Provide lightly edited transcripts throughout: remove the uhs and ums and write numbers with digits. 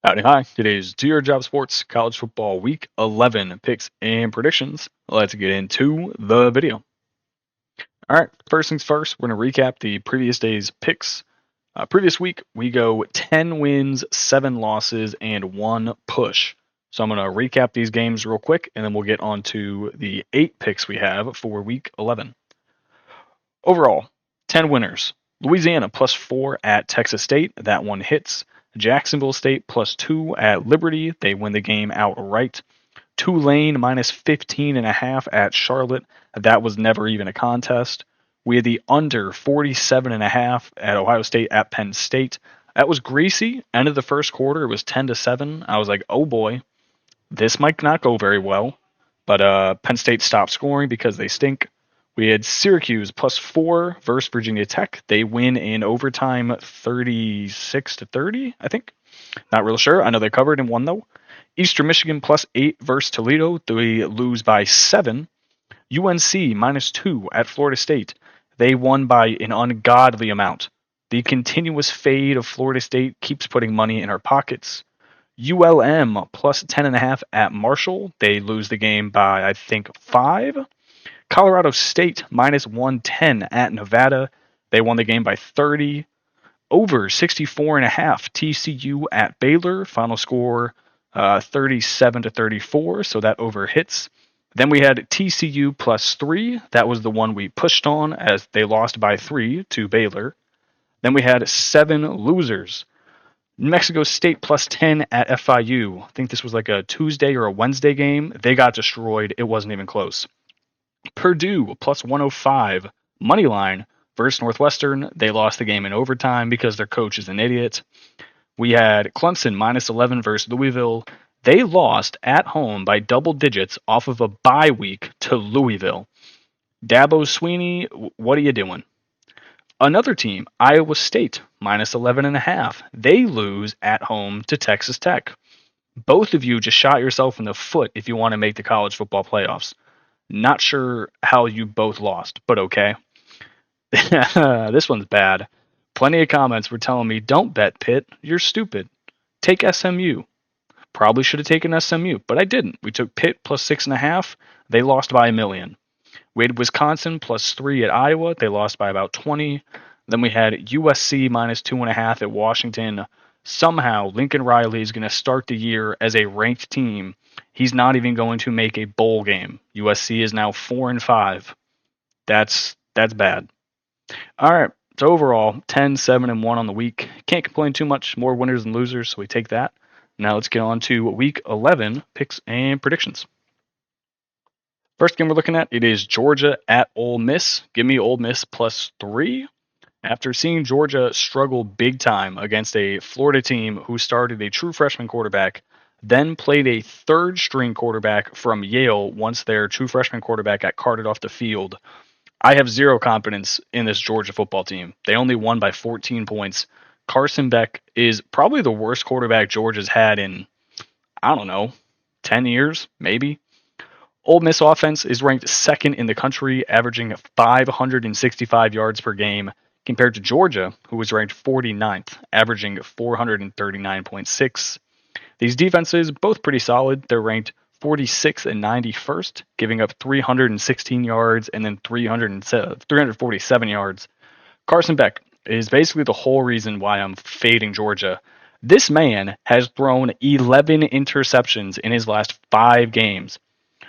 Howdy, hi. Today's Do Your Job Sports College Football Week 11 picks and predictions. Let's get into the video. All right, first things first, we're going to recap the previous day's picks. Previous week, we go 10 wins, 7 losses, and 1 push. So I'm going to recap these games real quick, and then we'll get on to the 8 picks we have for week 11. Overall, 10 winners. Louisiana +4 at Texas State. That one hits. Jacksonville State +2 at Liberty. They win the game outright. Tulane -15.5 at Charlotte. That was never even a contest. We had the under 47.5 at Ohio State at Penn State. That was greasy. End of the first quarter, it was 10-7. I was like, oh boy, this might not go very well. But Penn State stopped scoring because they stink. We had Syracuse +4 versus Virginia Tech. They win in overtime 36-30, I think. Not real sure. I know they covered and won, though. Eastern Michigan +8 versus Toledo. They lose by 7. UNC -2 at Florida State. They won by an ungodly amount. The continuous fade of Florida State keeps putting money in our pockets. ULM +10.5 at Marshall. They lose the game by, I think, 5. Colorado State -110 at Nevada. They won the game by 30. Over 64.5 TCU at Baylor. Final score 37-34, so that over hits. Then we had TCU +3. That was the one we pushed on as they lost by 3 to Baylor. Then we had 7 losers. New Mexico State +10 at FIU. I think this was like a Tuesday or a Wednesday game. They got destroyed. It wasn't even close. Purdue +105 money line versus Northwestern. They lost the game in overtime because their coach is an idiot. We had Clemson -11 versus Louisville. They lost at home by double digits off of a bye week to Louisville. Dabo Sweeney, what are you doing? Another team, Iowa State, -11.5. They lose at home to Texas Tech. Both of you just shot yourself in the foot if you want to make the college football playoffs. Not sure how you both lost, but okay. This one's bad. Plenty of comments were telling me, don't bet Pitt. You're stupid. Take SMU. Probably should have taken SMU, but I didn't. We took Pitt +6.5. They lost by 1 million. We had Wisconsin +3 at Iowa. They lost by about 20. Then we had USC -2.5 at Washington. Somehow, Lincoln Riley is going to start the year as a ranked team. He's not even going to make a bowl game. USC is now 4-5. That's bad. All right. So overall, 10, 7, and 1 on the week. Can't complain too much. More winners than losers, so we take that. Now let's get on to week 11 picks and predictions. First game we're looking at, it is Georgia at Ole Miss. Give me Ole Miss +3. After seeing Georgia struggle big time against a Florida team who started a true freshman quarterback, then played a third-string quarterback from Yale once their true freshman quarterback got carted off the field, I have zero confidence in this Georgia football team. They only won by 14 points. Carson Beck is probably the worst quarterback Georgia's had in, I don't know, 10 years, maybe. Ole Miss offense is ranked second in the country, averaging 565 yards per game, compared to Georgia, who was ranked 49th, averaging 439.6. These defenses, both pretty solid. They're ranked 46th and 91st, giving up 316 yards and then 347 yards. Carson Beck is basically the whole reason why I'm fading Georgia. This man has thrown 11 interceptions in his last 5 games.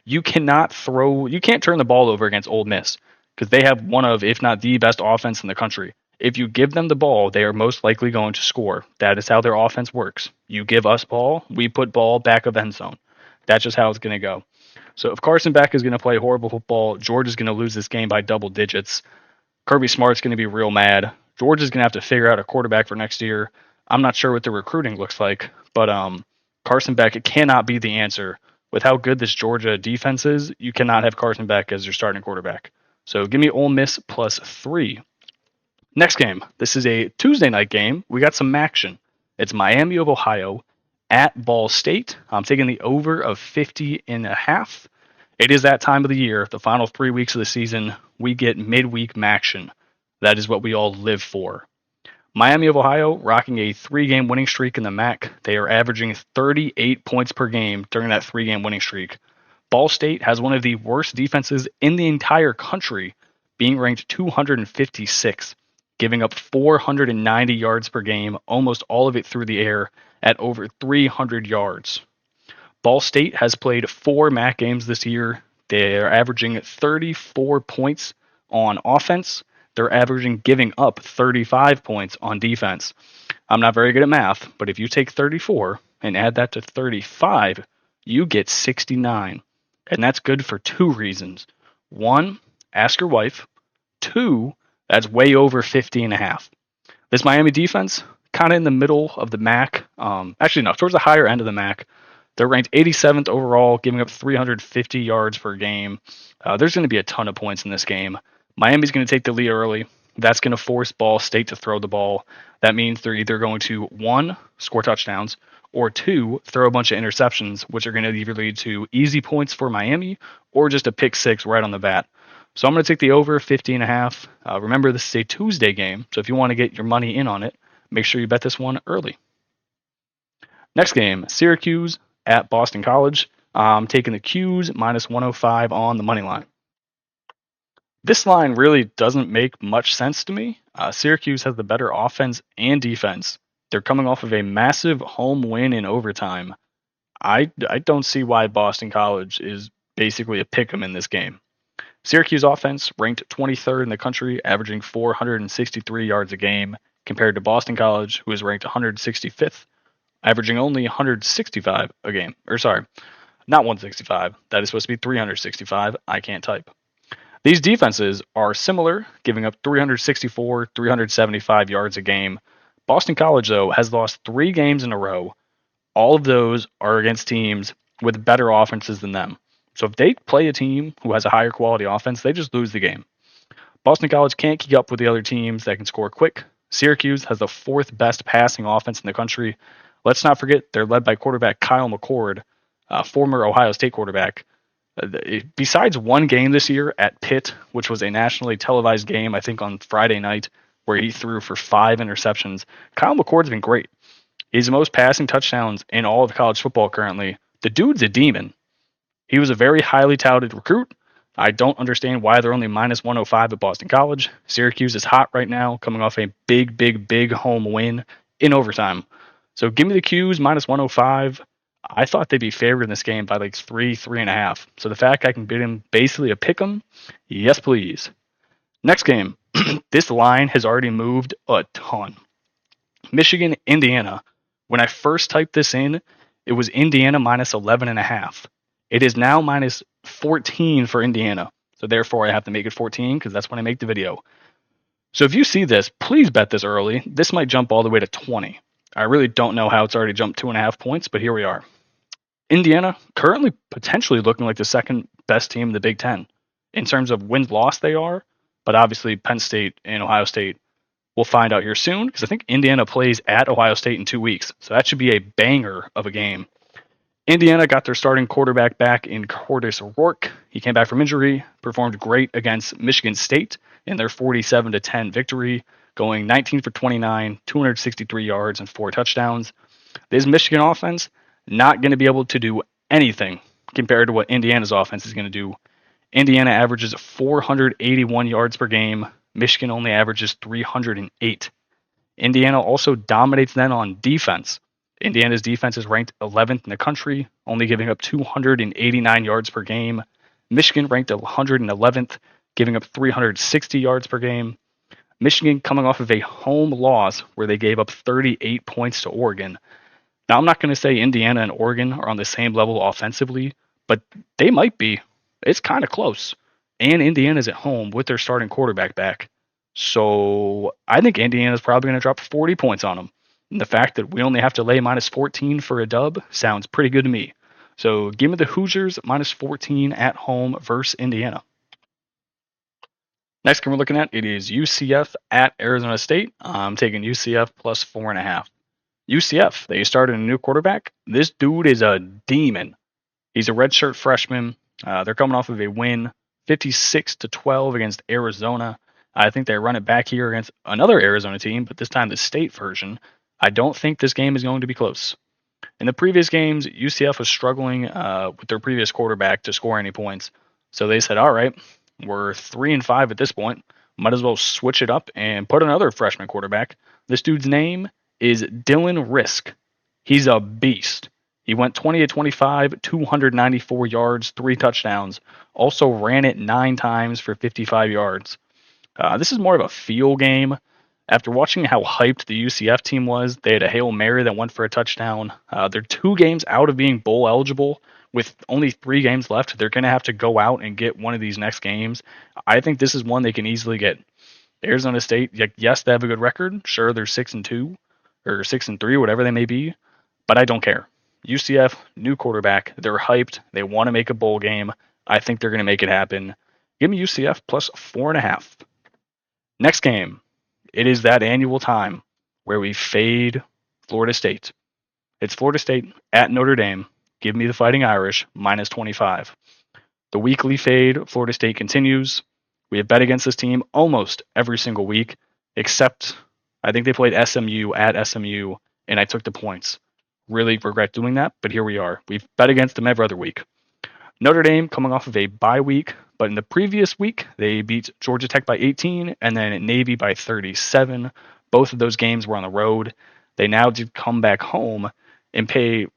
You can't turn the ball over against Ole Miss because they have one of, if not the best offense in the country. If you give them the ball, they are most likely going to score. That is how their offense works. You give us ball, we put ball back of end zone. That's just how it's going to go. So if Carson Beck is going to play horrible football, Georgia's going to lose this game by double digits. Kirby Smart's going to be real mad. Georgia's going to have to figure out a quarterback for next year. I'm not sure what the recruiting looks like, but Carson Beck, it cannot be the answer. With how good this Georgia defense is, you cannot have Carson Beck as your starting quarterback. So give me Ole Miss +3. Next game. This is a Tuesday night game. We got some action. It's Miami of Ohio at Ball State. I'm taking the over of 50.5. It is that time of the year, the final 3 weeks of the season. We get midweek action. That is what we all live for. Miami of Ohio rocking a 3-game winning streak in the MAC. They are averaging 38 points per game during that 3-game winning streak. Ball State has one of the worst defenses in the entire country, being ranked 256, giving up 490 yards per game, almost all of it through the air at over 300 yards. Ball State has played 4 MAC games this year. They're averaging 34 points on offense. They're averaging giving up 35 points on defense. I'm not very good at math, but if you take 34 and add that to 35, you get 69. And that's good for 2 reasons. 1, ask your wife. 2, that's way over 50 and a half. This Miami defense, kind of in the middle of the MAC. Actually, no, towards the higher end of the MAC. They're ranked 87th overall, giving up 350 yards per game. There's going to be a ton of points in this game. Miami's going to take the lead early. That's going to force Ball State to throw the ball. That means they're either going to, 1, score touchdowns, or 2, throw a bunch of interceptions, which are going to either lead to easy points for Miami or just a pick 6 right on the bat. So I'm going to take the over 50.5. Remember, this is a Tuesday game, so if you want to get your money in on it, make sure you bet this one early. Next game, Syracuse at Boston College. I'm taking the Qs minus 105 on the money line. This line really doesn't make much sense to me. Syracuse has the better offense and defense. They're coming off of a massive home win in overtime. I don't see why Boston College is basically a pick 'em in this game. Syracuse offense ranked 23rd in the country, averaging 463 yards a game, compared to Boston College, who is ranked 165th, averaging only 165 a game. Or sorry, not 165. That is supposed to be 365. I can't type. These defenses are similar, giving up 364, 375 yards a game. Boston College, though, has lost 3 games in a row. All of those are against teams with better offenses than them. So if they play a team who has a higher quality offense, they just lose the game. Boston College can't keep up with the other teams that can score quick. Syracuse has the 4th best passing offense in the country. Let's not forget they're led by quarterback Kyle McCord, former Ohio State quarterback. Besides one game this year at Pitt, which was a nationally televised game, I think on Friday night, where he threw for 5 interceptions, Kyle McCord's been great. He's the most passing touchdowns in all of college football currently. The dude's a demon. He was a very highly touted recruit. I don't understand why they're only minus 105 at Boston College. Syracuse is hot right now, coming off a big home win in overtime. So give me the Qs minus 105. I thought they'd be favored in this game by like 3.5. So the fact I can bid him basically a pick 'em, yes please. Next game, this line has already moved a ton. Michigan, Indiana. When I first typed this in, it was Indiana minus 11.5. It is now minus 14 for Indiana. So therefore I have to make it 14 because that's when I make the video. So if you see this, please bet this early. This might jump all the way to 20. I really don't know how it's already jumped 2.5 points, but here we are. Indiana currently potentially looking like the 2nd best team in the Big Ten. In terms of wins-loss they are, but obviously Penn State and Ohio State, we'll find out here soon, because I think Indiana plays at Ohio State in 2 weeks. So that should be a banger of a game. Indiana got their starting quarterback back in Curtis Rourke. He came back from injury, performed great against Michigan State in their 47-10 victory, going 19 for 29, 263 yards, and 4 touchdowns. This Michigan offense, not going to be able to do anything compared to what Indiana's offense is going to do. Indiana averages 481 yards per game. Michigan only averages 308. Indiana also dominates then on defense. Indiana's defense is ranked 11th in the country, only giving up 289 yards per game. Michigan ranked 111th, giving up 360 yards per game. Michigan coming off of a home loss where they gave up 38 points to Oregon. Now, I'm not going to say Indiana and Oregon are on the same level offensively, but they might be. It's kind of close. And Indiana's at home with their starting quarterback back. So I think Indiana's probably going to drop 40 points on them. And the fact that we only have to lay minus 14 for a dub sounds pretty good to me. So give me the Hoosiers minus 14 at home versus Indiana. Next game we're looking at, it is UCF at Arizona State. I'm taking UCF plus 4.5. UCF, they started a new quarterback. This dude is a demon. He's a redshirt freshman. They're coming off of a win, 56-12 against Arizona. I think they run it back here against another Arizona team, but this time the state version. I don't think this game is going to be close. In the previous games, UCF was struggling with their previous quarterback to score any points. So they said, all right, we're 3-5 at this point. Might as well switch it up and put another freshman quarterback. This dude's name is Dylan Risk. He's a beast. He went 20-25, 294 yards, 3 touchdowns. Also ran it 9 times for 55 yards. This is more of a feel game. After watching how hyped the UCF team was, they had a Hail Mary that went for a touchdown. They're 2 games out of being bowl eligible. With only 3 games left, they're going to have to go out and get one of these next games. I think this is one they can easily get. Arizona State, yes, they have a good record. Sure, they're 6-2 or 6-3, whatever they may be, but I don't care. UCF, new quarterback, they're hyped. They want to make a bowl game. I think they're going to make it happen. Give me UCF plus 4.5. Next game. It is that annual time where we fade Florida State. It's Florida State at Notre Dame. Give me the Fighting Irish, minus 25. The weekly fade, Florida State continues. We have bet against this team almost every single week, except I think they played SMU at SMU, and I took the points. Really regret doing that, but here we are. We've bet against them every other week. Notre Dame coming off of a bye week, but in the previous week, they beat Georgia Tech by 18 and then Navy by 37. Both of those games were on the road. They now did come back home and play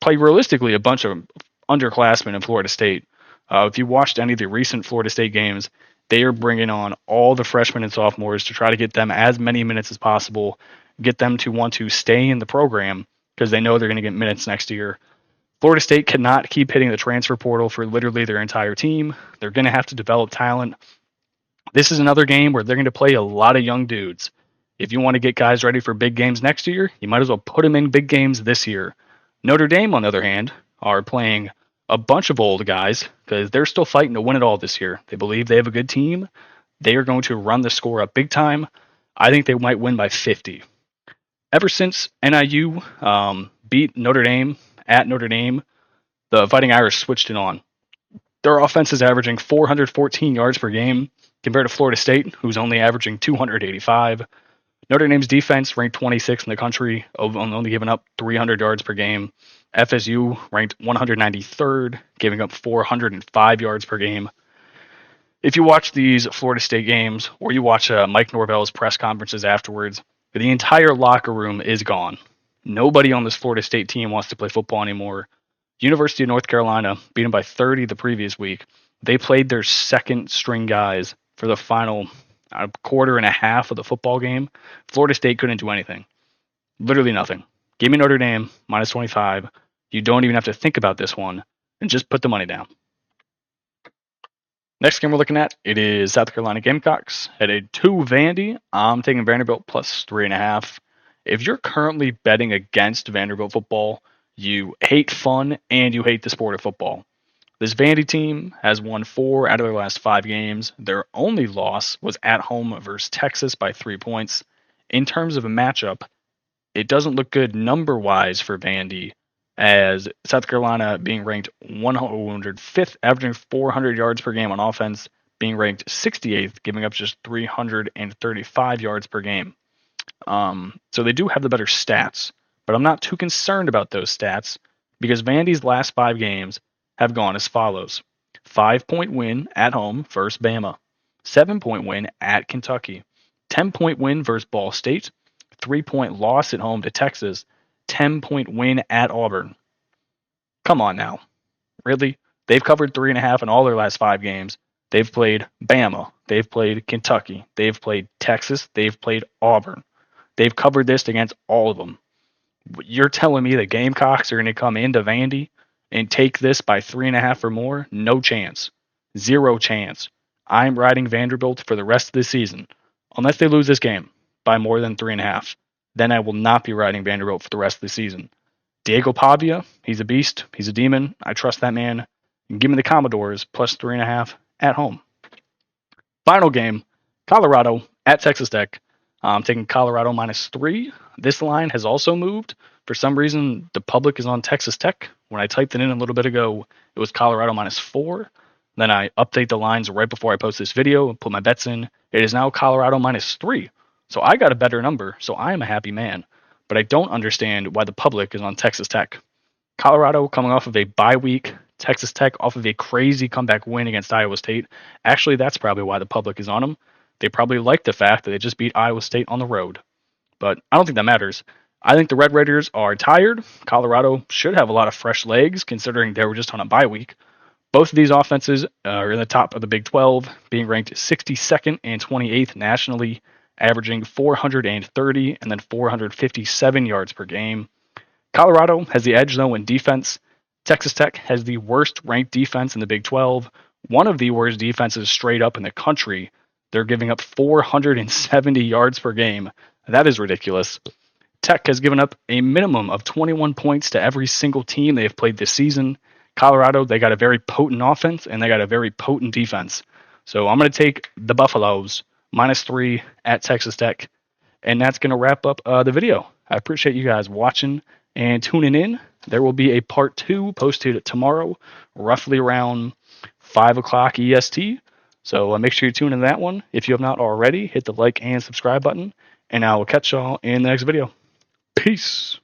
realistically a bunch of underclassmen in Florida State. If you watched any of the recent Florida State games, they are bringing on all the freshmen and sophomores to try to get them as many minutes as possible, get them to want to stay in the program because they know they're going to get minutes next year. Florida State cannot keep hitting the transfer portal for literally their entire team. They're going to have to develop talent. This is another game where they're going to play a lot of young dudes. If you want to get guys ready for big games next year, you might as well put them in big games this year. Notre Dame, on the other hand, are playing a bunch of old guys because they're still fighting to win it all this year. They believe they have a good team. They are going to run the score up big time. I think they might win by 50. Ever since NIU beat Notre Dame at Notre Dame, the Fighting Irish switched it on. Their offense is averaging 414 yards per game compared to Florida State, who's only averaging 285. Notre Dame's defense ranked 26th in the country, only giving up 300 yards per game. FSU ranked 193rd, giving up 405 yards per game. If you watch these Florida State games, or you watch Mike Norvell's press conferences afterwards, the entire locker room is gone. Nobody on this Florida State team wants to play football anymore. University of North Carolina beat them by 30 the previous week. They played their second string guys for the final quarter and a half of the football game. Florida State couldn't do anything. Literally nothing. Give me Notre Dame, minus 25. You don't even have to think about this one, and just put the money down. Next game we're looking at, it is South Carolina Gamecocks headed to Vandy. I'm taking Vanderbilt plus 3.5. If you're currently betting against Vanderbilt football, you hate fun and you hate the sport of football. This Vandy team has won 4 out of their last 5 games. Their only loss was at home versus Texas by 3 points. In terms of a matchup, it doesn't look good number-wise for Vandy, as South Carolina being ranked 105th, averaging 400 yards per game on offense, being ranked 68th, giving up just 335 yards per game. So they do have the better stats, but I'm not too concerned about those stats because Vandy's last 5 games have gone as follows. 5-point win at home versus Bama. 7-point win at Kentucky. 10-point win versus Ball State. 3-point loss at home to Texas. 10-point win at Auburn. Come on now. Really? They've covered 3.5 in all their last 5 games. They've played Bama. They've played Kentucky. They've played Texas. They've played Auburn. They've covered this against all of them. You're telling me the Gamecocks are going to come into Vandy and take this by 3.5 or more? No chance. 0 chance. I'm riding Vanderbilt for the rest of the season. Unless they lose this game by more than 3.5. Then I will not be riding Vanderbilt for the rest of the season. Diego Pavia, he's a beast. He's a demon. I trust that man. Give me the Commodores plus 3.5 at home. Final game, Colorado at Texas Tech. I'm taking Colorado minus 3. This line has also moved. For some reason, the public is on Texas Tech. When I typed it in a little bit ago, it was Colorado minus 4. Then I update the lines right before I post this video and put my bets in. It is now Colorado -3. So I got a better number, so I am a happy man. But I don't understand why the public is on Texas Tech. Colorado coming off of a bye week, Texas Tech off of a crazy comeback win against Iowa State. Actually, that's probably why the public is on them. They probably like the fact that they just beat Iowa State on the road. But I don't think that matters. I think the Red Raiders are tired. Colorado should have a lot of fresh legs considering they were just on a bye week. Both of these offenses are in the top of the Big 12, being ranked 62nd and 28th nationally, averaging 430 and then 457 yards per game. Colorado has the edge, though, in defense. Texas Tech has the worst ranked defense in the Big 12, one of the worst defenses straight up in the country. They're giving up 470 yards per game. That is ridiculous. Tech has given up a minimum of 21 points to every single team they have played this season. Colorado, they got a very potent offense and they got a very potent defense. So I'm going to take the Buffaloes -3 at Texas Tech. And that's going to wrap up the video. I appreciate you guys watching and tuning in. There will be a part 2 posted tomorrow, roughly around 5 o'clock EST. So make sure you tune in to that one. If you have not already, hit the like and subscribe button. And I will catch y'all in the next video. Peace.